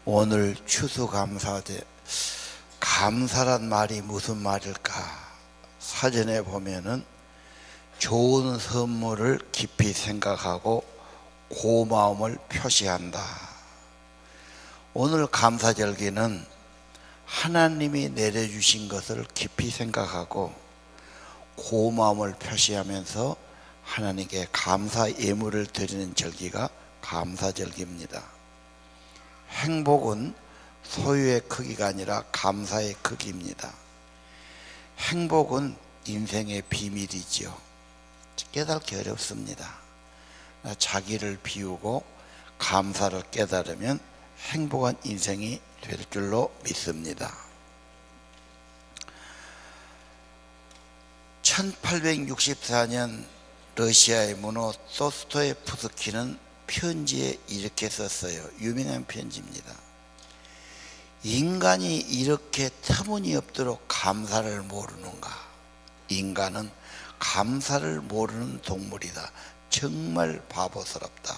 오늘 추수감사제, 감사란 말이 무슨 말일까? 사전에 보면은 좋은 선물을 깊이 생각하고 고마움을 표시한다. 오늘 감사절기는 하나님이 내려주신 것을 깊이 생각하고 고마움을 표시하면서 하나님께 감사 예물을 드리는 절기가 감사절기입니다. 행복은 소유의 크기가 아니라 감사의 크기입니다. 행복은 인생의 비밀이지요. 깨닫기 어렵습니다. 자기를 비우고 감사를 깨달으면 행복한 인생이 될 줄로 믿습니다. 1864년 러시아의 문호 도스토옙스키는 편지에 이렇게 썼어요. 유명한 편지입니다. 인간이 이렇게 터무니없도록 감사를 모르는가? 인간은 감사를 모르는 동물이다. 정말 바보스럽다.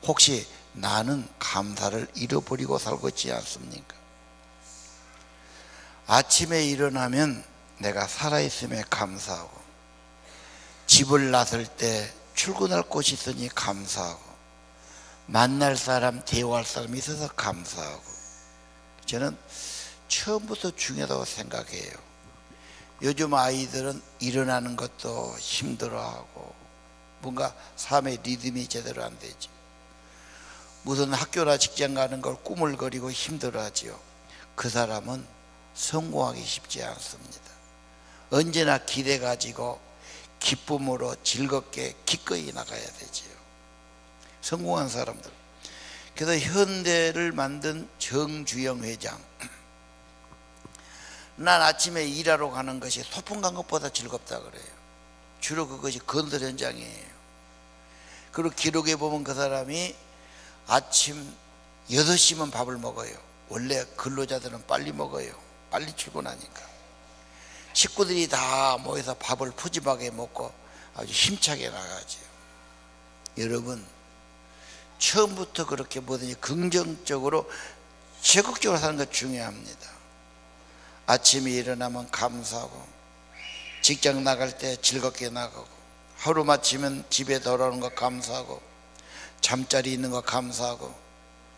혹시 나는 감사를 잃어버리고 살고 있지 않습니까? 아침에 일어나면 내가 살아있음에 감사하고, 집을 나설 때 출근할 곳이 있으니 감사하고, 만날 사람, 대화할 사람이 있어서 감사하고, 저는 처음부터 중요하다고 생각해요. 요즘 아이들은 일어나는 것도 힘들어하고 뭔가 삶의 리듬이 제대로 안 되죠. 무슨 학교나 직장 가는 걸 꾸물거리고 힘들어하지요. 그 사람은 성공하기 쉽지 않습니다. 언제나 기대 가지고 기쁨으로 즐겁게 기꺼이 나가야 되지요. 성공한 사람들. 그래서 현대를 만든 정주영 회장, 난 아침에 일하러 가는 것이 소풍 간 것보다 즐겁다 그래요. 주로 그것이 건설 현장이에요. 그리고 기록에 보면 그 사람이 아침 6시면 밥을 먹어요. 원래 근로자들은 빨리 먹어요. 빨리 출근하니까. 식구들이 다 모여서 밥을 푸짐하게 먹고 아주 힘차게 나가죠. 여러분, 처음부터 그렇게 뭐든지 긍정적으로 적극적으로 사는 것 중요합니다. 아침에 일어나면 감사하고, 직장 나갈 때 즐겁게 나가고, 하루 마치면 집에 돌아오는 거 감사하고, 잠자리 있는 거 감사하고,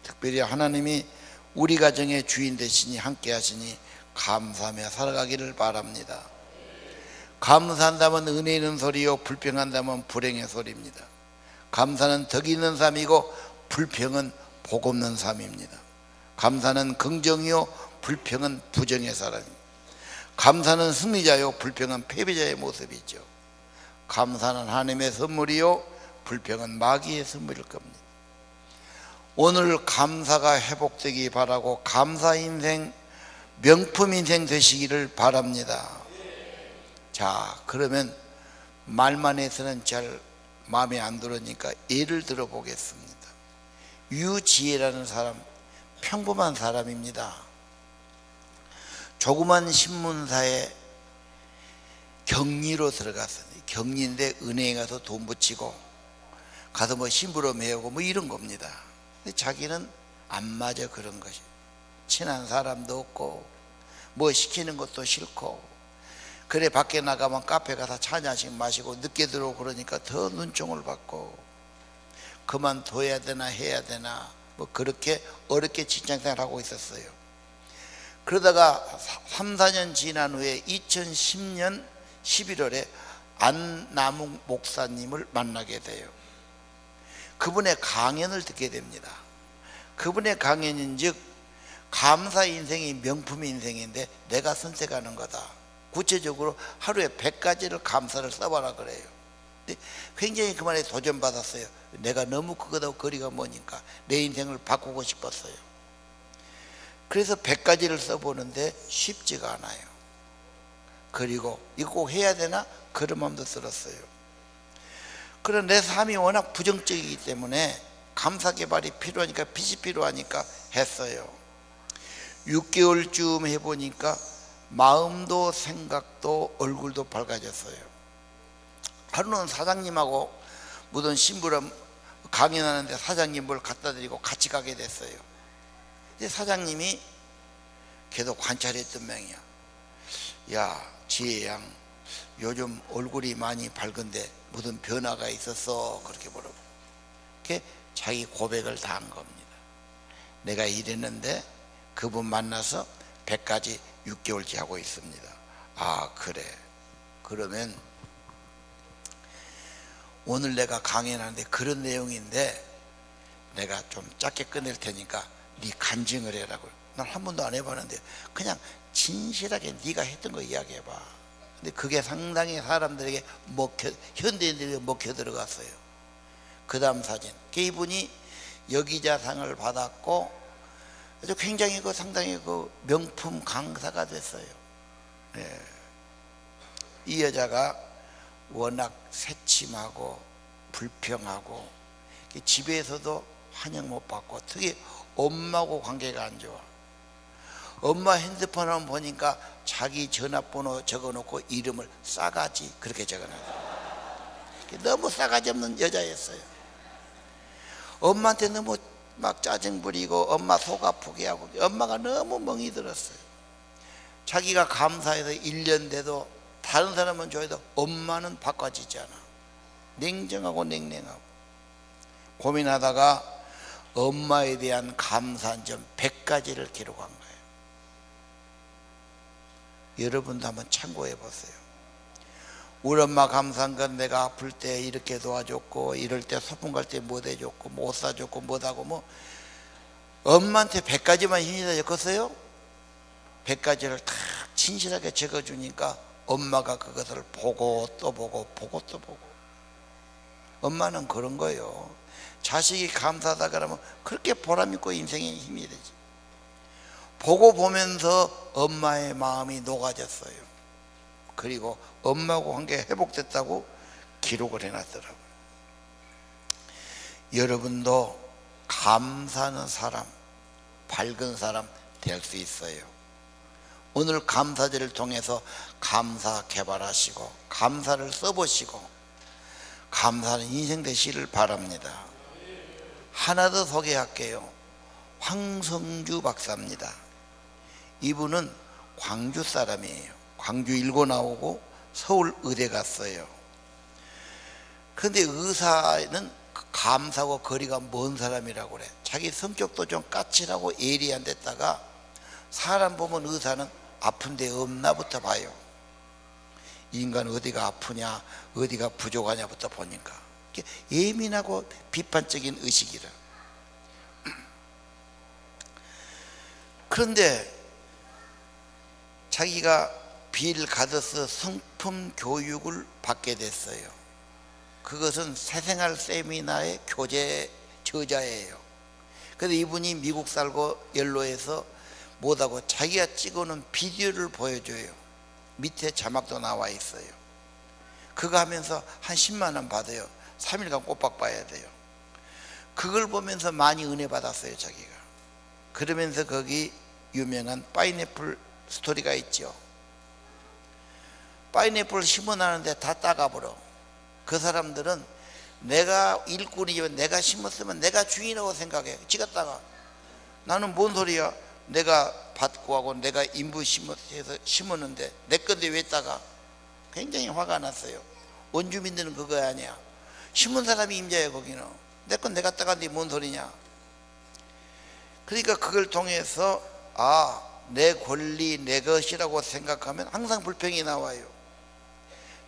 특별히 하나님이 우리 가정의 주인 되시니 함께 하시니 감사하며 살아가기를 바랍니다. 감사한다면 은혜 있는 소리요, 불평한다면 불행의 소리입니다. 감사는 덕 있는 삶이고 불평은 복 없는 삶입니다. 감사는 긍정이요, 불평은 부정의 사람입니다. 감사는 승리자요, 불평은 패배자의 모습이죠. 감사는 하나님의 선물이요, 불평은 마귀의 선물일 겁니다. 오늘 감사가 회복되기 바라고 감사 인생, 명품 인생 되시기를 바랍니다. 자, 그러면 말만 해서는 잘 마음에 안 들으니까 예를 들어 보겠습니다. 유지혜라는 사람, 평범한 사람입니다. 조그만 신문사에 격리로 들어갔어요. 격리인데 은행에 가서 돈 붙이고 가서 뭐 심부름 해오고 뭐 이런 겁니다. 근데 자기는 안 맞아. 그런 것이 친한 사람도 없고 뭐 시키는 것도 싫고, 그래 밖에 나가면 카페 가서 차 한 잔씩 마시고 늦게 들어오고 그러니까 더 눈총을 받고 그만둬야 되나 해야 되나 뭐 그렇게 어렵게 직장생활을 하고 있었어요. 그러다가 3, 4년 지난 후에 2010년 11월에 안남욱 목사님을 만나게 돼요. 그분의 강연을 듣게 됩니다. 그분의 강연인 즉 감사 인생이 명품 인생인데 내가 선택하는 거다. 구체적으로 하루에 100가지를 감사를 써봐라 그래요. 근데 굉장히 그 말에 도전받았어요. 내가 너무 그거하고 거리가 머니까 내 인생을 바꾸고 싶었어요. 그래서 100가지를 써보는데 쉽지가 않아요. 그리고 이거 꼭 해야 되나? 그런 마음도 들었어요. 그런 내 삶이 워낙 부정적이기 때문에 감사 개발이 필요하니까, 빚이 필요하니까 했어요. 6개월쯤 해보니까 마음도 생각도 얼굴도 밝아졌어요. 하루는 사장님하고 무슨 심부름 강연하는데 사장님 뭘 갖다 드리고 같이 가게 됐어요. 근데 사장님이 걔도 관찰했던 명이야. 야, 지혜양, 요즘 얼굴이 많이 밝은데 무슨 변화가 있었어? 그렇게 물어보고. 자기 고백을 다 한 겁니다. 내가 이랬는데 그분 만나서 100가지 6개월째 하고 있습니다. 아, 그래. 그러면 오늘 내가 강연하는데 그런 내용인데 내가 좀 짧게 끝낼 테니까 네 간증을 해라고요. 난 한 번도 안 해봤는데 그냥 진실하게 네가 했던 거 이야기해봐. 근데 그게 상당히 사람들에게 현대인들에게 먹혀 들어갔어요. 그 다음 사진, 이분이 여기자상을 받았고 아주 굉장히 상당히 명품 강사가 됐어요. 네. 이 여자가 워낙 새침하고 불평하고 집에서도 환영 못 받고 특히 엄마하고 관계가 안 좋아. 엄마 핸드폰을 보니까 자기 전화번호 적어놓고 이름을 싸가지 그렇게 적어놨어요. 너무 싸가지 없는 여자였어요. 엄마한테 너무 막 짜증 부리고 엄마 속 아프게 하고 엄마가 너무 멍이 들었어요. 자기가 감사해서 1년 돼도 다른 사람은 좋아해도 엄마는 바꿔지지 않아. 냉정하고 냉랭하고. 고민하다가 엄마에 대한 감사한 점 100가지를 기록한 거예요. 여러분도 한번 참고해 보세요. 우리 엄마 감사한 건 내가 아플 때 이렇게 도와줬고 이럴 때 소풍 갈 때 못 해줬고 못 사줬고 못하고 엄마한테 100가지만 힘이 적었어요. 100가지를 다 진실하게 적어주니까 엄마가 그것을 보고 또 보고 보고 또 보고. 엄마는 그런 거예요. 자식이 감사하다 그러면 그렇게 보람있고 인생에 힘이 되지. 보고 보면서 엄마의 마음이 녹아졌어요. 그리고 엄마하고 관계가 회복됐다고 기록을 해놨더라고요. 여러분도 감사하는 사람, 밝은 사람 될 수 있어요. 오늘 감사절을 통해서 감사 개발하시고 감사를 써보시고 감사하는 인생 되시기를 바랍니다. 하나 더 소개할게요. 황성주 박사입니다. 이분은 광주 사람이에요. 광주 일고 나오고 서울 의대 갔어요. 그런데 의사는 감사하고 거리가 먼 사람이라고 그래. 자기 성격도 좀 까칠하고 예리 안 됐다가 사람 보면 의사는 아픈 데 없나부터 봐요. 인간 어디가 아프냐 어디가 부족하냐부터 보니까 예민하고 비판적인 의식이라. 그런데 자기가 빌 가더스 성품 교육을 받게 됐어요. 그것은 새생활 세미나의 교재 저자예요. 그래서 이분이 미국 살고 연로해서 못하고 자기가 찍어놓은 비디오를 보여줘요. 밑에 자막도 나와 있어요. 그거 하면서 한 10만 원 받아요. 3일간 꼬박 봐야 돼요. 그걸 보면서 많이 은혜 받았어요, 자기가. 그러면서 거기 유명한 파인애플 스토리가 있죠. 파인애플 심어놨는데 다 따가버려. 그 사람들은 내가 일꾼이면 내가 심었으면 내가 주인이라고 생각해. 찍었다가 나는 뭔 소리야. 내가 받고 하고 내가 인부 해서 심었는데 내 건데 왜 따가. 굉장히 화가 났어요. 원주민들은 그거 아니야. 심은 사람이 임자예요. 거기는 내 건 내가 따간데 뭔 소리냐. 그러니까 그걸 통해서 내 권리 내 것이라고 생각하면 항상 불평이 나와요.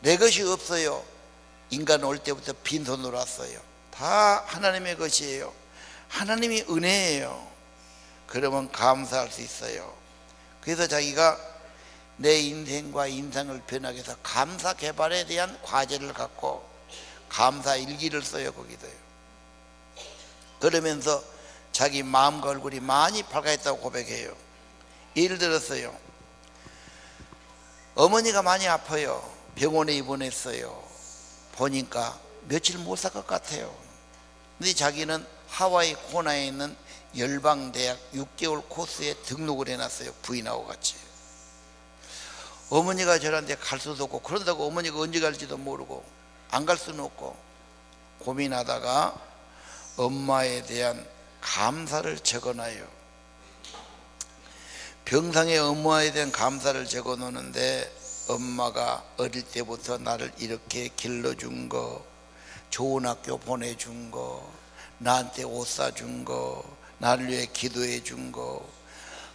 내 것이 없어요. 인간 올 때부터 빈손으로 왔어요. 다 하나님의 것이에요. 하나님이 은혜예요. 그러면 감사할 수 있어요. 그래서 자기가 내 인생과 인상을 변하기 위해서 감사 개발에 대한 과제를 갖고 감사 일기를 써요. 거기도요. 그러면서 자기 마음과 얼굴이 많이 밝아졌다고 고백해요. 예를 들었어요. 어머니가 많이 아파요. 병원에 입원했어요. 보니까 며칠 못 살 것 같아요. 근데 자기는 하와이 코나에 있는 열방대학 6개월 코스에 등록을 해놨어요. 부인하고 같이. 어머니가 저런데 갈 수도 없고 그런다고 어머니가 언제 갈지도 모르고 안 갈 수는 없고 고민하다가 엄마에 대한 감사를 적어놔요. 병상에 엄마에 대한 감사를 적어 놓는데, 엄마가 어릴 때부터 나를 이렇게 길러준 거, 좋은 학교 보내준 거, 나한테 옷 사준 거, 나를 위해 기도해 준 거,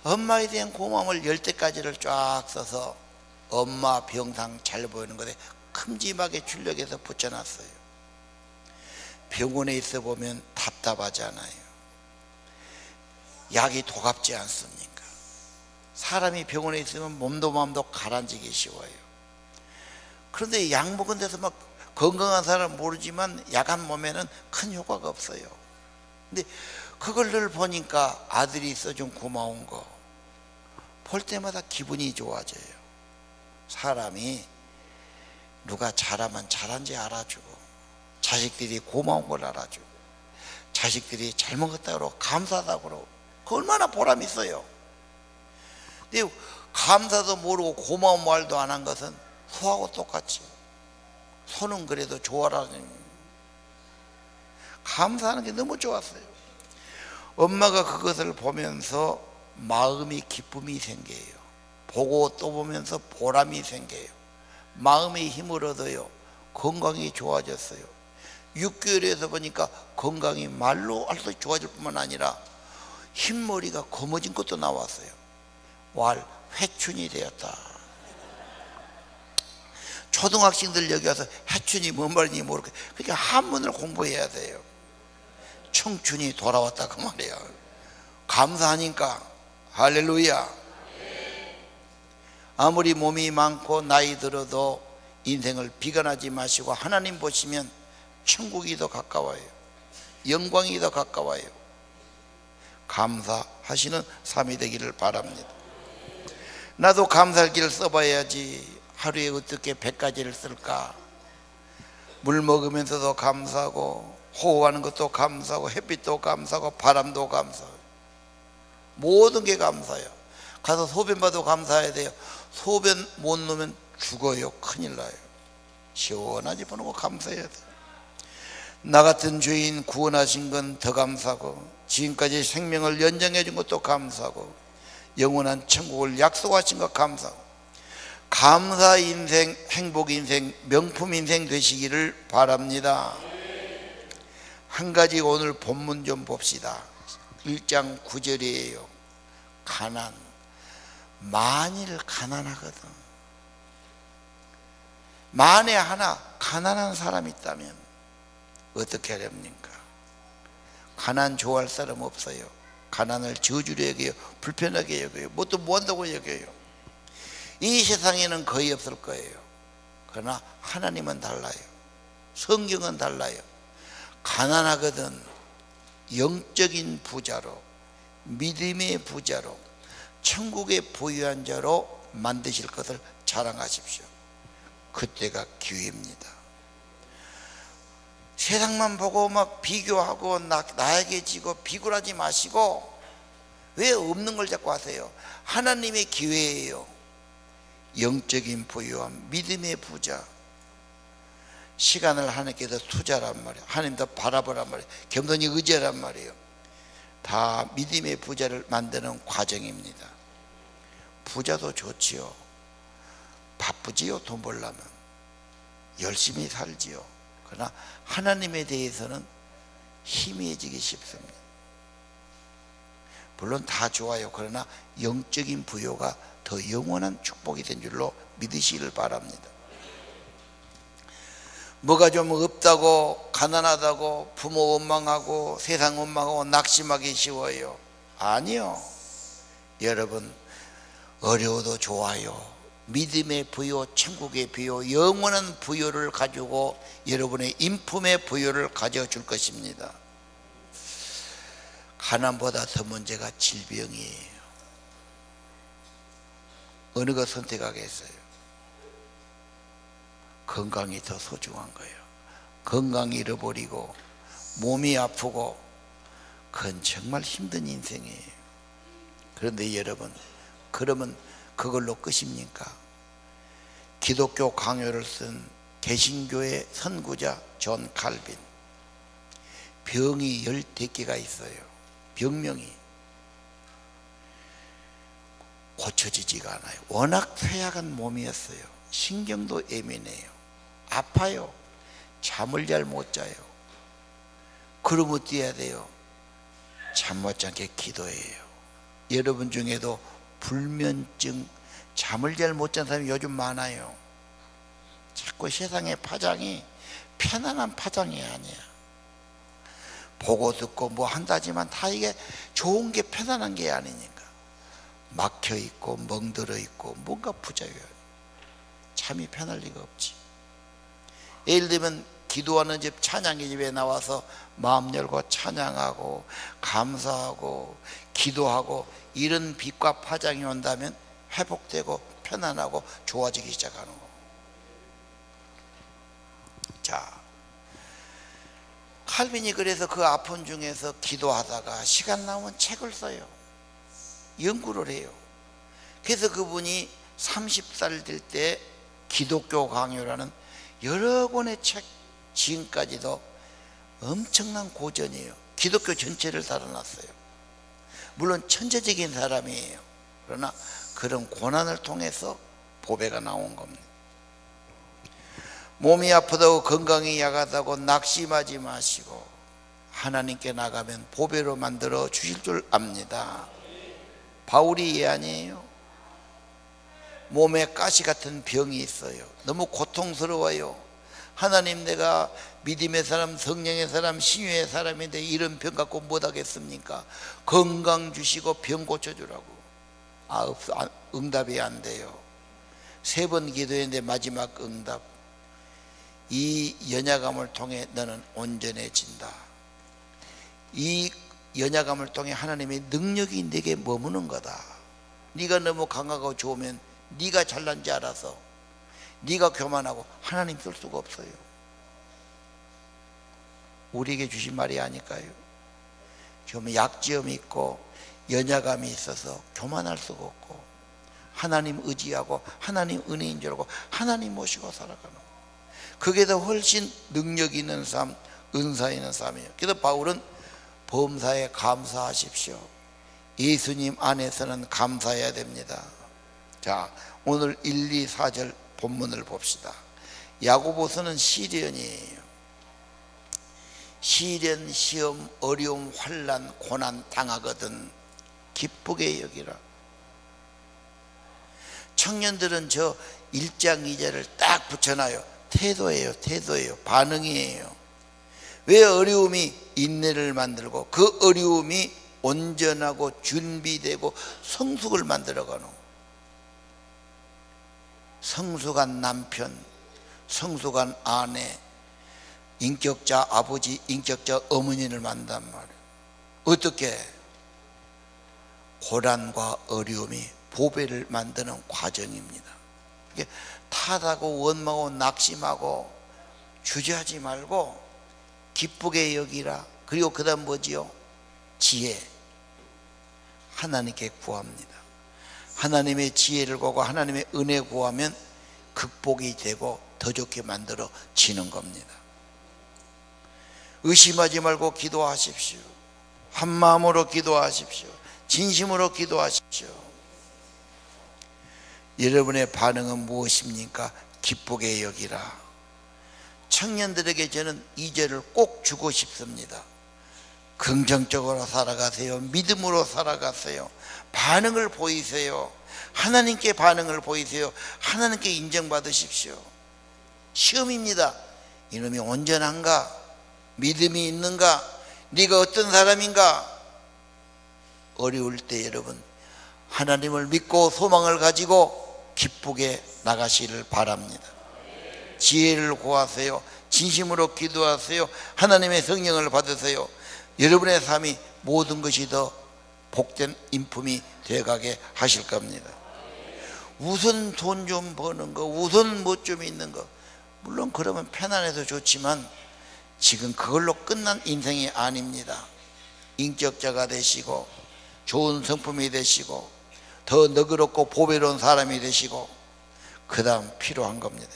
엄마에 대한 고마움을 10대까지를 쫙 써서 엄마 병상 잘 보이는 것에 큼지막하게 출력해서 붙여놨어요. 병원에 있어 보면 답답하잖아요. 약이 도갑지 않습니까? 사람이 병원에 있으면 몸도 마음도 가라앉기 쉬워요. 그런데 약 먹은 데서 막 건강한 사람은 모르지만 약한 몸에는 큰 효과가 없어요. 근데 그걸 늘 보니까 아들이 써준 고마운 거 볼 때마다 기분이 좋아져요. 사람이 누가 잘하면 잘한지 알아주고, 자식들이 고마운 걸 알아주고, 자식들이 잘 먹었다고 감사하다고 그러고, 그 얼마나 보람 있어요. 근데 감사도 모르고 고마운 말도 안 한 것은 소하고 똑같이, 소는 그래도 좋아라는, 감사하는 게 너무 좋았어요. 엄마가 그것을 보면서 마음이 기쁨이 생겨요. 보고 또 보면서 보람이 생겨요. 마음의 힘을 얻어요. 건강이 좋아졌어요. 6개월에서 보니까 건강이 말로 할 수 좋아질 뿐만 아니라 흰머리가 검어진 것도 나왔어요. 왈 회춘이 되었다. 초등학생들 여기 와서 회춘이 뭔 말인지 모르고, 그러니까 한문을 공부해야 돼요. 청춘이 돌아왔다 그 말이야. 감사하니까. 할렐루야. 아무리 몸이 많고 나이 들어도 인생을 비관하지 마시고 하나님 보시면 천국이 더 가까워요. 영광이 더 가까워요. 감사하시는 삶이 되기를 바랍니다. 나도 감사할 길을 써봐야지. 하루에 어떻게 100가지를 쓸까? 물 먹으면서도 감사하고, 호흡하는 것도 감사하고, 햇빛도 감사하고, 바람도 감사하고, 모든 게 감사해요. 가서 소변 봐도 감사해야 돼요. 소변 못 넣으면 죽어요. 큰일 나요. 시원하지 보는 거 감사해야 돼요. 나 같은 죄인 구원하신 건 더 감사하고, 지금까지 생명을 연장해 준 것도 감사하고, 영원한 천국을 약속하신 것 감사하고, 감사 인생, 행복 인생, 명품 인생 되시기를 바랍니다. 한 가지 오늘 본문 좀 봅시다. 1장 9절이에요. 가난. 만일 가난하거든, 만에 하나 가난한 사람이 있다면 어떻게 하렵니까? 가난 좋아할 사람 없어요. 가난을 저주로 여겨요. 불편하게 여겨요. 뭣도 못한다고 여겨요. 이 세상에는 거의 없을 거예요. 그러나 하나님은 달라요. 성경은 달라요. 가난하거든 영적인 부자로, 믿음의 부자로, 천국의 부유한 자로 만드실 것을 자랑하십시오. 그때가 기회입니다. 세상만 보고 막 비교하고 나에게 지고 비굴하지 마시고, 왜 없는 걸 자꾸 하세요? 하나님의 기회예요. 영적인 부유함, 믿음의 부자, 시간을 하나님께서 투자란 말이에요. 하나님 더 바라보란 말이에요. 겸손히 의지하란 말이에요. 다 믿음의 부자를 만드는 과정입니다. 부자도 좋지요. 바쁘지요. 돈 벌려면 열심히 살지요. 그러나 하나님에 대해서는 희미해지기 쉽습니다. 물론 다 좋아요. 그러나 영적인 부여가 더 영원한 축복이 된 줄로 믿으시기를 바랍니다. 뭐가 좀 없다고, 가난하다고, 부모 원망하고, 세상 원망하고 낙심하기 쉬워요. 아니요. 여러분, 어려워도 좋아요. 믿음의 부요, 천국의 부요, 영원한 부요를 가지고 여러분의 인품의 부요를 가져줄 것입니다. 가난보다 더 문제가 질병이에요. 어느 거 선택하겠어요? 건강이 더 소중한 거예요. 건강 잃어버리고 몸이 아프고, 그건 정말 힘든 인생이에요. 그런데 여러분, 그러면 그걸로 끝입니까? 기독교 강요를 쓴 개신교의 선구자 존 칼빈, 병이 10개가 있어요. 병명이. 고쳐지지가 않아요. 워낙 쇠약한 몸이었어요. 신경도 예민해요. 아파요. 잠을 잘 못 자요. 그러면 어떻게 돼요? 잠 못 자게 기도해요. 여러분 중에도 불면증, 잠을 잘 못 자는 사람이 요즘 많아요. 자꾸 세상의 파장이 편안한 파장이 아니야. 보고 듣고 뭐 한다지만 다 이게 좋은 게 편안한 게 아니니까 막혀 있고 멍들어 있고 뭔가 부자유해요. 잠이 편할 리가 없지. 예를 들면 기도하는 집, 찬양의 집에 나와서 마음 열고 찬양하고 감사하고 기도하고 이런 빛과 파장이 온다면 회복되고 편안하고 좋아지기 시작하는 거. 자, 칼빈이 그래서 그 아픈 중에서 기도하다가 시간 나오면 책을 써요. 연구를 해요. 그래서 그분이 30살 될 때 기독교 강요라는 여러 권의 책, 지금까지도 엄청난 고전이에요. 기독교 전체를 달아놨어요. 물론 천재적인 사람이에요. 그러나 그런 고난을 통해서 보배가 나온 겁니다. 몸이 아프다고 건강이 약하다고 낙심하지 마시고 하나님께 나가면 보배로 만들어 주실 줄 압니다. 바울이 예언이에요. 몸에 가시 같은 병이 있어요. 너무 고통스러워요. 하나님, 내가 믿음의 사람, 성령의 사람, 신유의 사람인데 이런 병 갖고 못하겠습니까? 건강 주시고 병 고쳐주라고. 응답이 안 돼요. 3번 기도했는데 마지막 응답. 이 연약함을 통해 너는 온전해진다. 이 연약함을 통해 하나님의 능력이 내게 머무는 거다. 네가 너무 강하고 좋으면 네가 잘난지 알아서 네가 교만하고 하나님 쓸 수가 없어요. 우리에게 주신 말이 아닐까요? 좀 약점이 있고 연약함이 있어서 교만할 수가 없고 하나님 의지하고 하나님 은혜인 줄 알고 하나님 모시고 살아가는, 그게 더 훨씬 능력 있는 삶, 은사 있는 삶이에요. 그래서 바울은 범사에 감사하십시오. 예수님 안에서는 감사해야 됩니다. 자, 오늘 1, 2, 4절 본문을 봅시다. 야고보서는 시련이에요. 시련, 시험, 어려움, 환난, 고난 당하거든 기쁘게 여기라. 청년들은 저 1장 2절을 딱 붙여놔요. 태도예요. 태도예요. 반응이에요. 왜 어려움이 인내를 만들고 그 어려움이 온전하고 준비되고 성숙을 만들어가노? 성숙한 남편, 성숙한 아내, 인격자 아버지, 인격자 어머니를 만난 말이에요. 어떻게? 고난과 어려움이 보배를 만드는 과정입니다. 탓하고 원망하고 낙심하고 주저하지 말고 기쁘게 여기라. 그리고 그 다음 뭐지요? 지혜. 하나님께 구합니다. 하나님의 지혜를 구하고 하나님의 은혜 구하면 극복이 되고 더 좋게 만들어 지는 겁니다. 의심하지 말고 기도하십시오. 한 마음으로 기도하십시오. 진심으로 기도하십시오. 여러분의 반응은 무엇입니까? 기쁘게 여기라. 청년들에게 저는 이 절을 꼭 주고 싶습니다. 긍정적으로 살아가세요. 믿음으로 살아가세요. 반응을 보이세요. 하나님께 반응을 보이세요. 하나님께 인정받으십시오. 시험입니다. 이놈이 온전한가? 믿음이 있는가? 네가 어떤 사람인가? 어려울 때 여러분 하나님을 믿고 소망을 가지고 기쁘게 나가시를 바랍니다. 지혜를 구하세요. 진심으로 기도하세요. 하나님의 성령을 받으세요. 여러분의 삶이 모든 것이 더 복된 인품이 되어가게 하실 겁니다. 우선 돈 좀 버는 거, 우선 뭐 좀 있는 거, 물론 그러면 편안해도 좋지만 지금 그걸로 끝난 인생이 아닙니다. 인격자가 되시고 좋은 성품이 되시고 더 너그럽고 보배로운 사람이 되시고 그 다음 필요한 겁니다.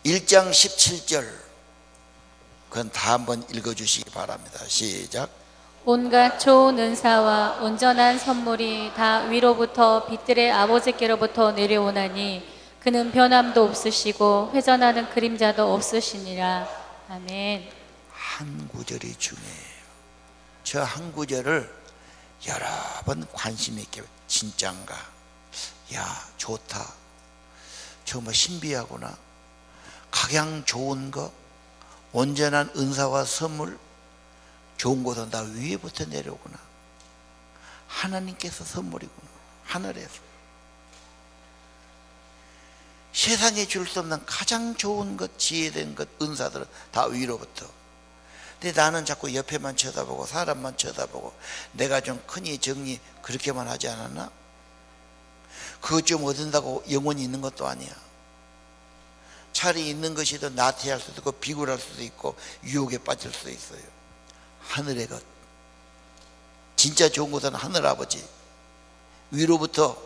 1장 17절 그건 다 한번 읽어주시기 바랍니다. 시작. 온갖 좋은 은사와 온전한 선물이 다 위로부터 빛들의 아버지께로부터 내려오나니 그는 변함도 없으시고 회전하는 그림자도 없으시니라. 아멘. 한 구절이 중요해요. 저 한 구절을 여러 번 관심 있게, 진짠가? 야, 좋다. 저 뭐 신비하구나. 각양 좋은 거, 온전한 은사와 선물, 좋은 것은 다 위에부터 내려오구나. 하나님께서 선물이구나. 하늘에서. 세상에 줄 수 없는 가장 좋은 것, 지혜된 것, 은사들은 다 위로부터. 근데 나는 자꾸 옆에만 쳐다보고 사람만 쳐다보고 내가 좀 크니 적니 그렇게만 하지 않았나? 그것 좀 얻는다고 영원히 있는 것도 아니야. 차라리 있는 것이 더 나태할 수도 있고 비굴할 수도 있고 유혹에 빠질 수도 있어요. 하늘의 것, 진짜 좋은 것은 하늘아버지 위로부터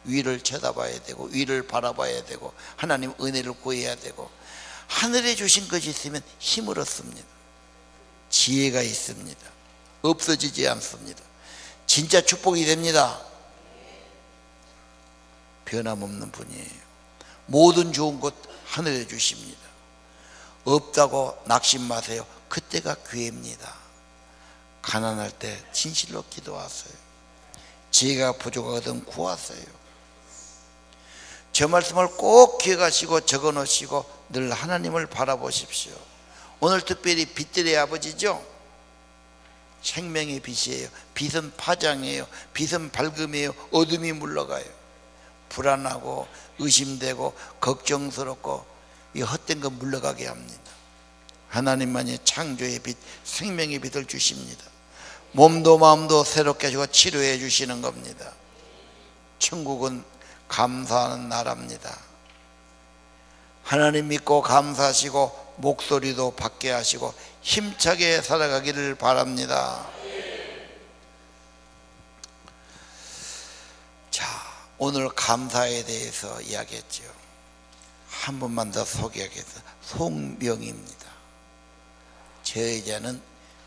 위를 쳐다봐야 되고 위를 바라봐야 되고 하나님 은혜를 구해야 되고, 하늘에 주신 것이 있으면 힘을 얻습니다. 지혜가 있습니다. 없어지지 않습니다. 진짜 축복이 됩니다. 변함없는 분이에요. 모든 좋은 것 하늘에 주십니다. 없다고 낙심 마세요. 그때가 기회입니다. 가난할 때 진실로 기도하세요. 지혜가 부족하거든 구하세요. 저 말씀을 꼭 기억하시고 적어 놓으시고 늘 하나님을 바라보십시오. 오늘 특별히 빛들의 아버지죠. 생명의 빛이에요. 빛은 파장이에요. 빛은 밝음이에요. 어둠이 물러가요. 불안하고 의심되고 걱정스럽고 이 헛된 거 물러가게 합니다. 하나님만이 창조의 빛, 생명의 빛을 주십니다. 몸도 마음도 새롭게 하시고 치료해 주시는 겁니다. 천국은 감사하는 나라입니다. 하나님 믿고 감사하시고 목소리도 받게 하시고 힘차게 살아가기를 바랍니다. 자, 오늘 감사에 대해서 이야기했죠. 한 번만 더 소개하겠습니다. 송명입니다. 저 여자는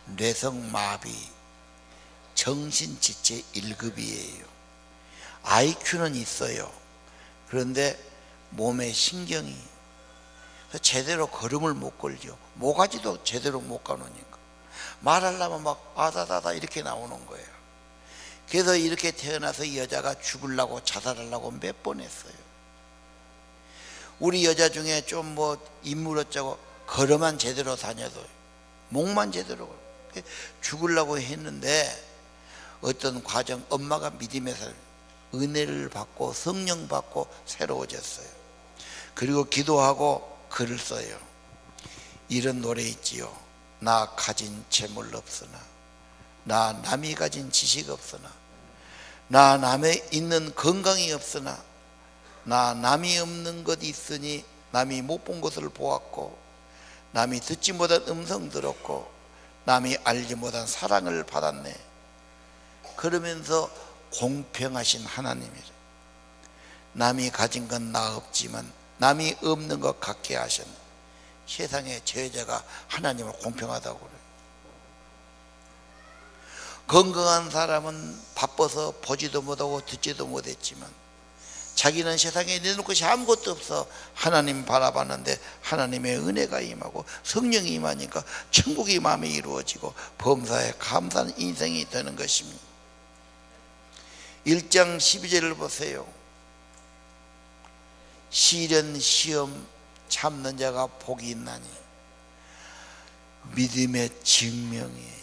뇌성마비, 정신지체 1급이에요. IQ는 있어요. 그런데 몸에 신경이 제대로 걸음을 못 걸죠. 모가지도 제대로 못 가놓으니까 말하려면 막 아다다다 이렇게 나오는 거예요. 그래서 이렇게 태어나서 이 여자가 죽으려고 자살하려고 몇 번 했어요. 우리 여자 중에 좀 뭐 인물 어쩌고 걸어만 제대로 다녀도 목만 제대로 죽으려고 했는데 어떤 과정, 엄마가 믿음에서 은혜를 받고 성령 받고 새로워졌어요. 그리고 기도하고 글을 써요. 이런 노래 있지요. 나 가진 재물 없으나, 나 남이 가진 지식 없으나, 나 남의 있는 건강이 없으나, 나 남이 없는 것 있으니 남이 못 본 것을 보았고, 남이 듣지 못한 음성 들었고, 남이 알지 못한 사랑을 받았네. 그러면서 공평하신 하나님이래. 남이 가진 건 나 없지만 남이 없는 것 갖게 하셨네. 세상에 저 여자가 하나님을 공평하다고 그래요. 건강한 사람은 바빠서 보지도 못하고 듣지도 못했지만 자기는 세상에 내놓을 것이 아무것도 없어 하나님 바라봤는데 하나님의 은혜가 임하고 성령이 임하니까 천국이 마음에 이루어지고 범사에 감사한 인생이 되는 것입니다. 1장 12절을 보세요. 시련 시험 참는 자가 복이 있나니 믿음의 증명이에요.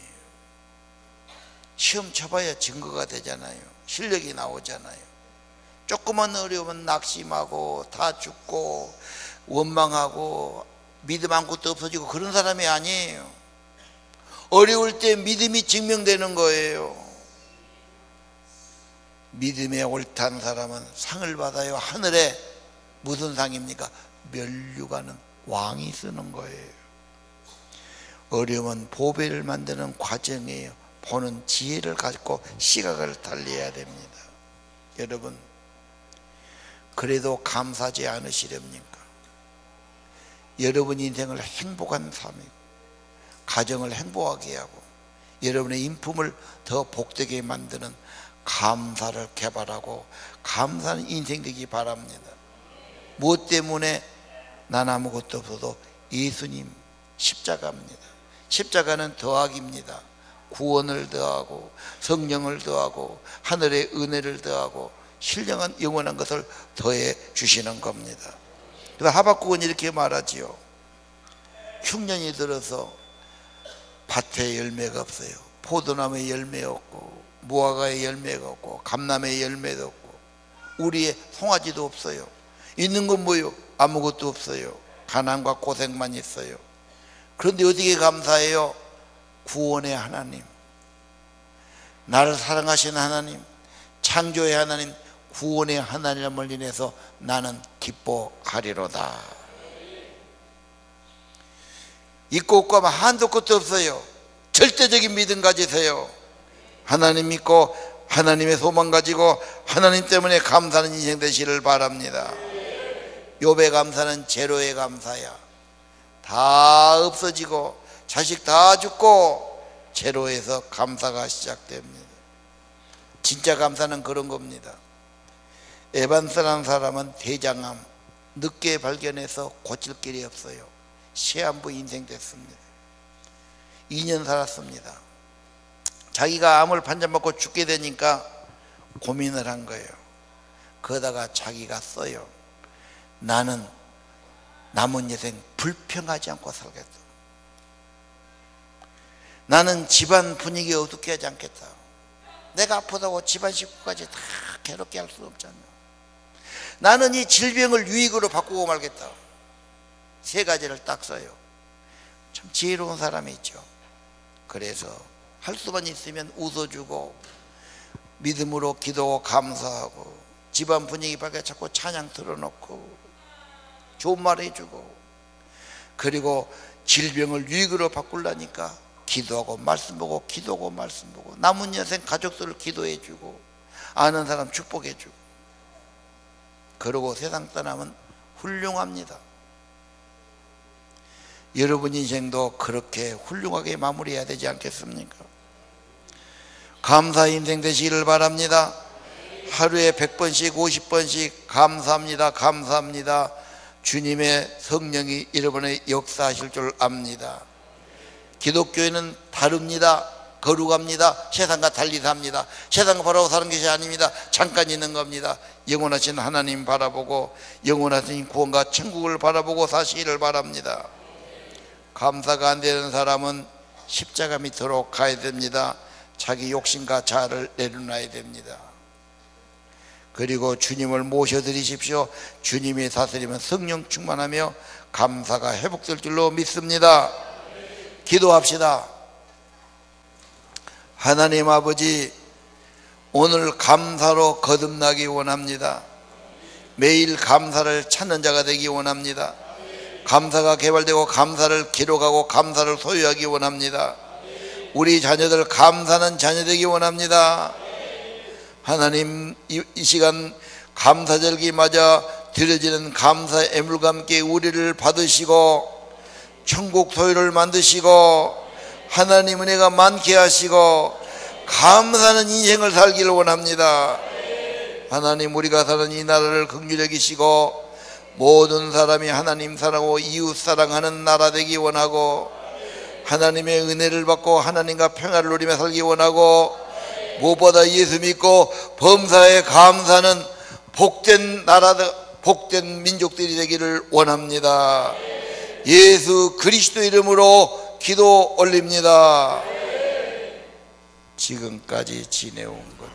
시험 쳐봐야 증거가 되잖아요. 실력이 나오잖아요. 조그만 어려우면 낙심하고 다 죽고 원망하고 믿음 아무것도 없어지고 그런 사람이 아니에요. 어려울 때 믿음이 증명되는 거예요. 믿음에 옳다는 사람은 상을 받아요. 하늘에 무슨 상입니까? 면류관은 왕이 쓰는 거예요. 어려움은 보배를 만드는 과정이에요. 보는 지혜를 가지고 시각을 달리해야 됩니다. 여러분, 그래도 감사하지 않으시렵니까? 여러분 인생을 행복한 삶이고 가정을 행복하게 하고 여러분의 인품을 더 복되게 만드는 감사를 개발하고 감사하는 인생 되기 바랍니다. 무엇 때문에? 난 아무것도 없어도 예수님 십자가입니다. 십자가는 더하기입니다. 구원을 더하고 성령을 더하고 하늘의 은혜를 더하고 신령한 영원한 것을 더해 주시는 겁니다. 그래서 하박국은 이렇게 말하지요. 흉년이 들어서 밭에 열매가 없어요. 포도나무에 열매 없고 무화과에 열매가 없고 감나무에 열매도 없고 우리의 송아지도 없어요. 있는 건 뭐요? 아무것도 없어요. 가난과 고생만 있어요. 그런데 어떻게 감사해요? 구원의 하나님, 나를 사랑하신 하나님, 창조의 하나님, 구원의 하나님을 인해서 나는 기뻐하리로다. 있고 없고 한도 끝도 없어요. 절대적인 믿음 가지세요. 하나님 믿고 하나님의 소망 가지고 하나님 때문에 감사하는 인생 되시를 바랍니다. 욥의 감사는 제로의 감사야. 다 없어지고 자식 다 죽고 제로에서 감사가 시작됩니다. 진짜 감사는 그런 겁니다. 에반스라는 사람은 대장암 늦게 발견해서 고칠 길이 없어요. 시한부 인생 됐습니다. 2년 살았습니다. 자기가 암을 판정받고 죽게 되니까 고민을 한 거예요. 그러다가 자기가 써요. 나는 남은 여생 불평하지 않고 살겠다. 나는 집안 분위기 어둡게 하지 않겠다. 내가 아프다고 집안 식구까지 다 괴롭게 할 수 없잖아. 나는 이 질병을 유익으로 바꾸고 말겠다. 3가지를 딱 써요. 참 지혜로운 사람이 있죠. 그래서 할 수만 있으면 웃어주고 믿음으로 기도하고 감사하고 집안 분위기 밝게 자꾸 찬양 틀어놓고 좋은 말 해주고 그리고 질병을 유익으로 바꾸려니까 기도하고 말씀 보고 기도하고 말씀 보고 남은 여생 가족들을 기도해주고 아는 사람 축복해주고 그러고 세상 떠나면 훌륭합니다. 여러분 인생도 그렇게 훌륭하게 마무리해야 되지 않겠습니까? 감사 인생 되시기를 바랍니다. 하루에 100번씩 50번씩 감사합니다. 감사합니다. 주님의 성령이 여러분의 역사하실 줄 압니다. 기독교에는 다릅니다. 거룩합니다. 세상과 달리 삽니다. 세상과 바라보고 사는 것이 아닙니다. 잠깐 있는 겁니다. 영원하신 하나님 바라보고 영원하신 구원과 천국을 바라보고 사시기를 바랍니다. 감사가 안 되는 사람은 십자가 밑으로 가야 됩니다. 자기 욕심과 자아를 내려놔야 됩니다. 그리고 주님을 모셔드리십시오. 주님이 다스리면 성령 충만하며 감사가 회복될 줄로 믿습니다. 기도합시다. 하나님 아버지, 오늘 감사로 거듭나기 원합니다. 매일 감사를 찾는 자가 되기 원합니다. 감사가 개발되고 감사를 기록하고 감사를 소유하기 원합니다. 우리 자녀들 감사는 자녀 되기 원합니다. 하나님, 이 시간 감사절기 맞아 드려지는 감사의 애물과 함께 우리를 받으시고 천국 소유를 만드시고 하나님 은혜가 많게 하시고 감사하는 인생을 살기를 원합니다. 하나님, 우리가 사는 이 나라를 긍휼히 여기시고 모든 사람이 하나님 사랑하고 이웃 사랑하는 나라 되기 원하고 하나님의 은혜를 받고 하나님과 평화를 누리며 살기 원하고 무엇보다 예수 믿고 범사에 감사하는 복된 나라, 복된 민족들이 되기를 원합니다. 예수 그리스도 이름으로 기도 올립니다. 지금까지 지내온 것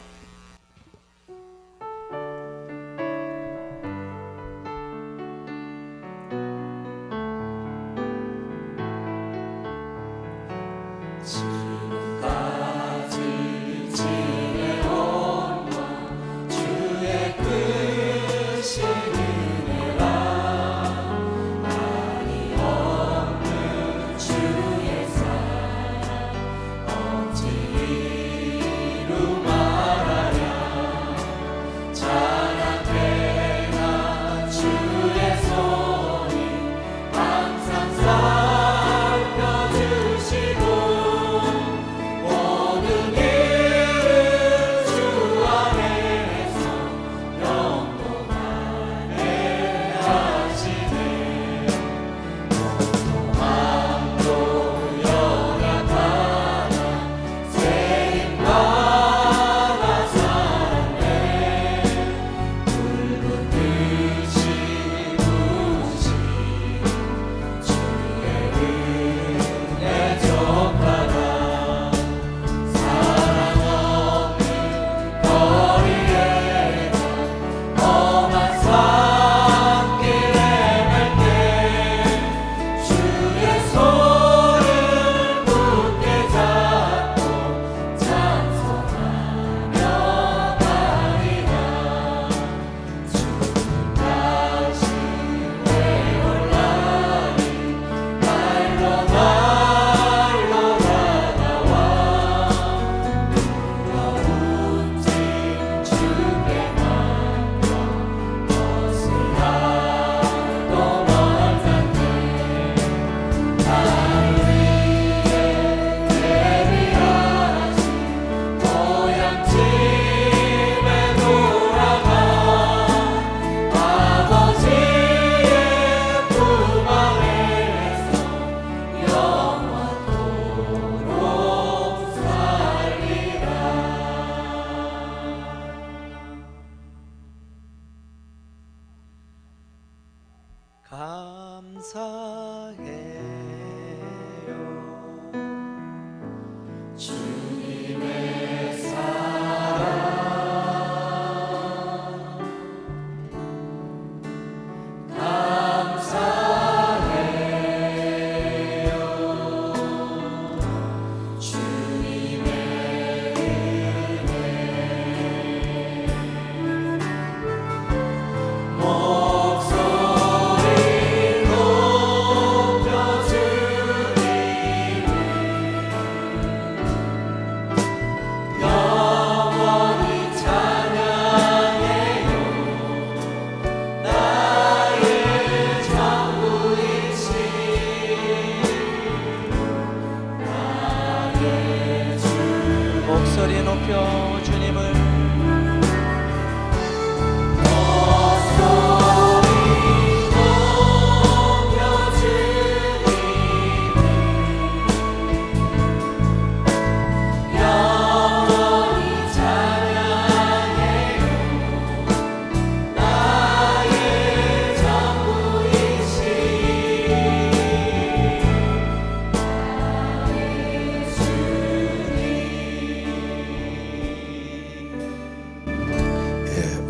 주의 손이 항상 살펴주시고 목소리 높여 주님을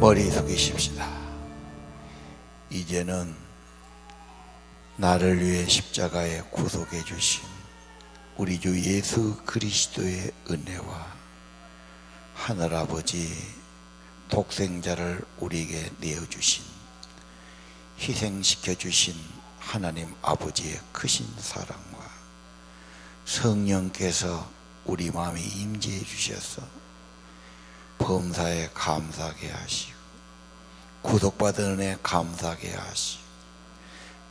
머리 숙이십시다. 이제는 나를 위해 십자가에 구속해 주신 우리 주 예수 그리스도의 은혜와 하늘아버지 독생자를 우리에게 내어주신 희생시켜 주신 하나님 아버지의 크신 사랑과 성령께서 우리 마음에 임재해 주셔서 범사에 감사하게 하시고 구속받은 은혜 감사하게 하시고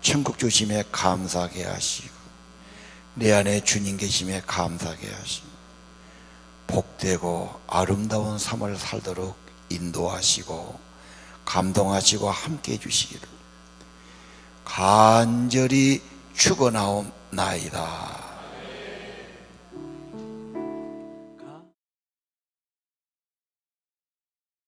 천국 주심에 감사하게 하시고 내 안에 주님 계심에 감사하게 하시고 복되고 아름다운 삶을 살도록 인도하시고 감동하시고 함께 해주시기를 간절히 축원하옵나이다.